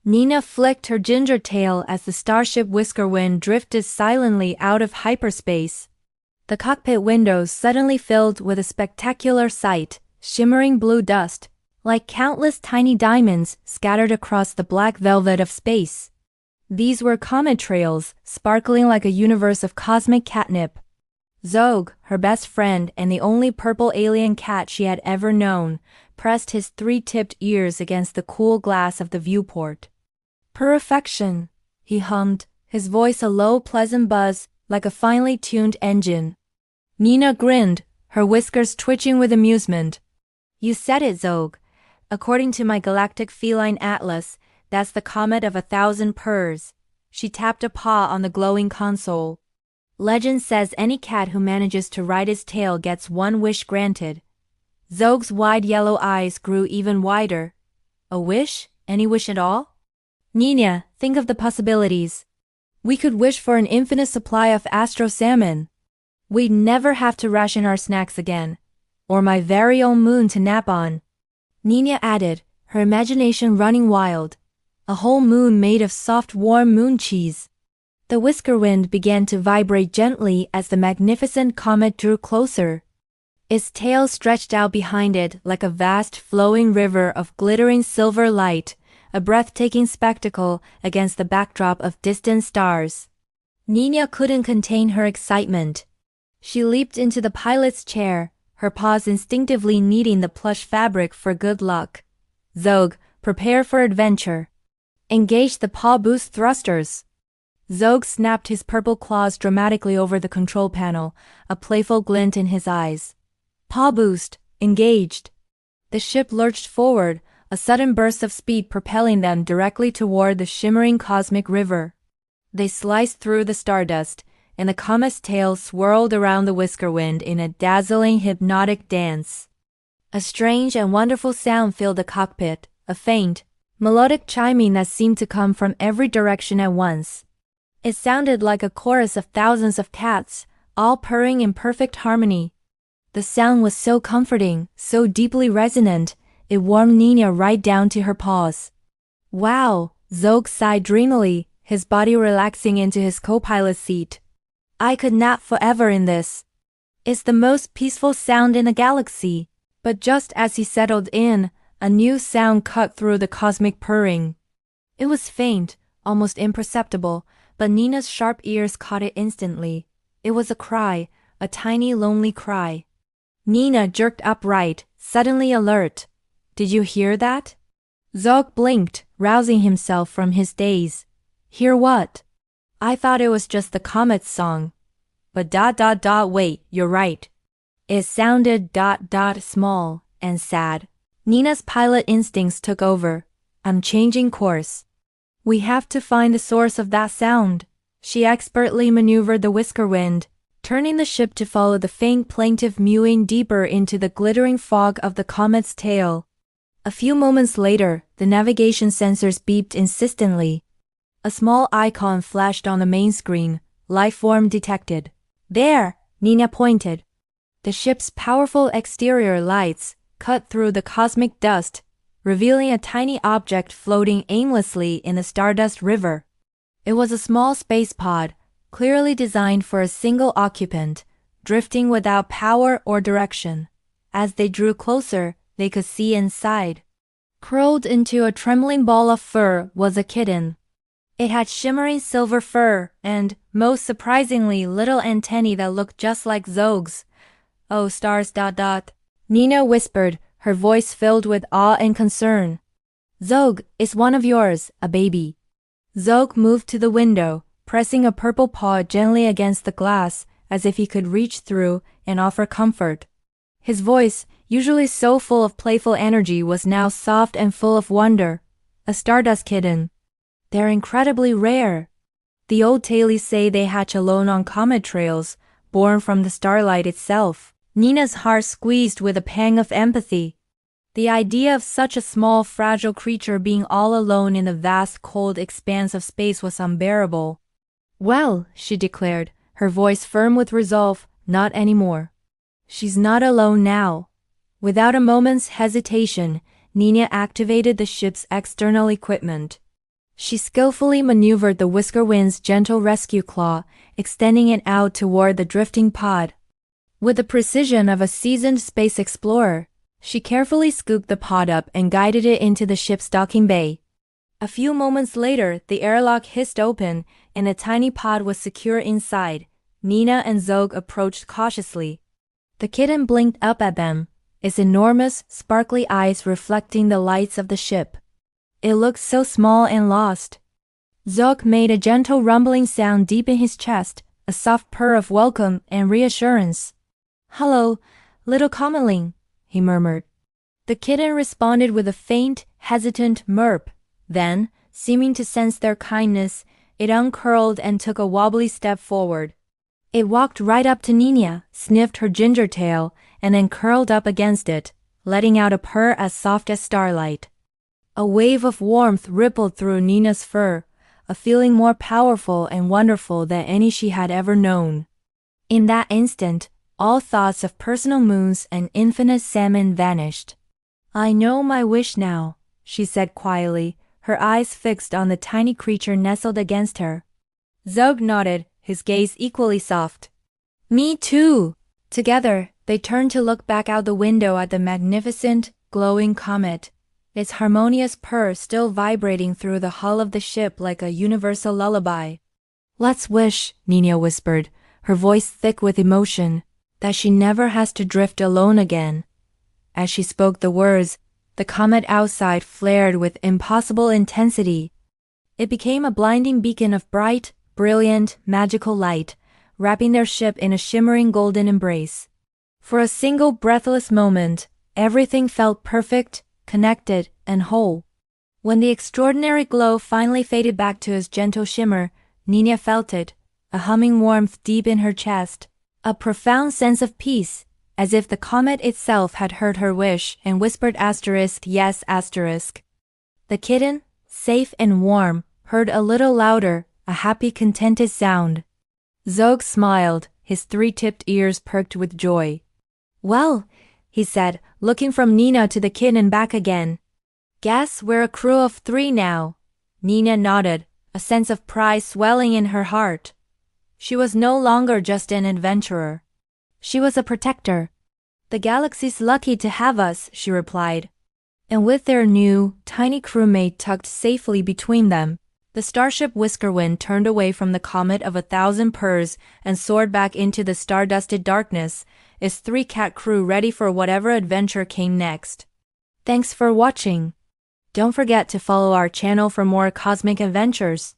Nina flicked her ginger tail as the starship Whiskerwind drifted silently out of hyperspace. The cockpit windows suddenly filled with a spectacular sight, shimmering blue dust, like countless tiny diamonds scattered across the black velvet of space. These were comet trails, sparkling like a universe of cosmic catnip. Zog, her best friend and the only purple alien cat she had ever known, pressed his three-tipped ears against the cool glass of the viewport. "Perfection," he hummed, his voice a low pleasant buzz, like a finely tuned engine. Nina grinned, her whiskers twitching with amusement. "You said it, Zog. According to my galactic feline atlas, that's the Comet of 1,000 Purrs." She tapped a paw on the glowing console. "Legend says any cat who manages to ride its tail gets one wish granted." Zog's wide yellow eyes grew even wider. "A wish? Any wish at all?" "Nina, think of the possibilities. We could wish for an infinite supply of astro salmon. We'd never have to ration our snacks again. Or my very own moon to nap on." Nina added, her imagination running wild. A whole moon made of soft warm moon cheese. The Whiskerwind began to vibrate gently as the magnificent comet drew closer. Its tail stretched out behind it like a vast flowing river of glittering silver light, a breathtaking spectacle against the backdrop of distant stars. Nina couldn't contain her excitement. She leaped into the pilot's chair, her paws instinctively kneading the plush fabric for good luck. "Zog, prepare for adventure. Engage the paw boost thrusters." Zog snapped his purple claws dramatically over the control panel, a playful glint in his eyes. "Paw boost, engaged." The ship lurched forward, a sudden burst of speed propelling them directly toward the shimmering cosmic river. They sliced through the stardust, and the comet's tail swirled around the Whiskerwind in a dazzling hypnotic dance. A strange and wonderful sound filled the cockpit, a faint, melodic chiming that seemed to come from every direction at once. It sounded like a chorus of thousands of cats, all purring in perfect harmony. The sound was so comforting, so deeply resonant, it warmed Nina right down to her paws. "Wow," Zog sighed dreamily, his body relaxing into his co-pilot seat. "I could nap forever in this. It's the most peaceful sound in the galaxy." But just as he settled in, a new sound cut through the cosmic purring. It was faint, almost imperceptible, but Nina's sharp ears caught it instantly. It was a cry, a tiny lonely cry. Nina jerked upright, suddenly alert. "Did you hear that?" Zog blinked, rousing himself from his daze. "Hear what?" "I thought it was just the comet's song." But wait, you're right. It sounded small and sad. Nina's pilot instincts took over. "I'm changing course. We have to find the source of that sound." She expertly maneuvered the Whiskerwind, turning the ship to follow the faint plaintive mewing deeper into the glittering fog of the comet's tail. A few moments later, the navigation sensors beeped insistently. A small icon flashed on the main screen, life form detected. "There," Nina pointed. The ship's powerful exterior lights cut through the cosmic dust, revealing a tiny object floating aimlessly in the stardust river. It was a small space pod, clearly designed for a single occupant, drifting without power or direction. As they drew closer, they could see inside. Curled into a trembling ball of fur was a kitten. It had shimmering silver fur and, most surprisingly, little antennae that looked just like Zog's. "Oh, stars ... Nina whispered, her voice filled with awe and concern. "Zog, it's one of yours, a baby." Zog moved to the window, pressing a purple paw gently against the glass as if he could reach through and offer comfort. His voice, usually so full of playful energy, was now soft and full of wonder. "A stardust kitten. They're incredibly rare. The old tailies say they hatch alone on comet trails, born from the starlight itself." Nina's heart squeezed with a pang of empathy. The idea of such a small, fragile creature being all alone in the vast, cold expanse of space was unbearable. "Well," she declared, her voice firm with resolve, "not anymore. She's not alone now." Without a moment's hesitation, Nina activated the ship's external equipment. She skillfully maneuvered the Whiskerwind's gentle rescue claw, extending it out toward the drifting pod. With the precision of a seasoned space explorer, she carefully scooped the pod up and guided it into the ship's docking bay. A few moments later, the airlock hissed open, and the tiny pod was secure inside. Nina and Zog approached cautiously. The kitten blinked up at them, its enormous, sparkly eyes reflecting the lights of the ship. It looked so small and lost. Zog made a gentle rumbling sound deep in his chest, a soft purr of welcome and reassurance. "Hello, little Cometling," he murmured. The kitten responded with a faint, hesitant murp. Then, seeming to sense their kindness, it uncurled and took a wobbly step forward. It walked right up to Nina, sniffed her ginger tail, and then curled up against it, letting out a purr as soft as starlight. A wave of warmth rippled through Nina's fur, a feeling more powerful and wonderful than any she had ever known. In that instant, all thoughts of personal moons and infinite salmon vanished. "I know my wish now," she said quietly, her eyes fixed on the tiny creature nestled against her. Zog nodded, his gaze equally soft. "Me too." Together, they turned to look back out the window at the magnificent, glowing comet, its harmonious purr still vibrating through the hull of the ship like a universal lullaby. "Let's wish," Nina whispered, her voice thick with emotion, "that she never has to drift alone again." As she spoke the words, the comet outside flared with impossible intensity. It became a blinding beacon of bright, brilliant, magical light, wrapping their ship in a shimmering golden embrace. For a single breathless moment, everything felt perfect, connected, and whole. When the extraordinary glow finally faded back to its gentle shimmer, Nina felt it, a humming warmth deep in her chest, a profound sense of peace, as if the comet itself had heard her wish and whispered yes. The kitten, safe and warm, heard a little louder, a happy, contented sound. Zog smiled, his three-tipped ears perked with joy. "Well," he said, looking from Nina to the kitten and back again. "Guess we're a crew of 3 now." Nina nodded, a sense of pride swelling in her heart. She was no longer just an adventurer. She was a protector. "The galaxy's lucky to have us," she replied. And with their new, tiny crewmate tucked safely between them, the starship Whiskerwind turned away from the comet of 1,000 Purrs and soared back into the star-dusted darkness, its 3-cat crew ready for whatever adventure came next. Thanks for watching. Don't forget to follow our channel for more cosmic adventures.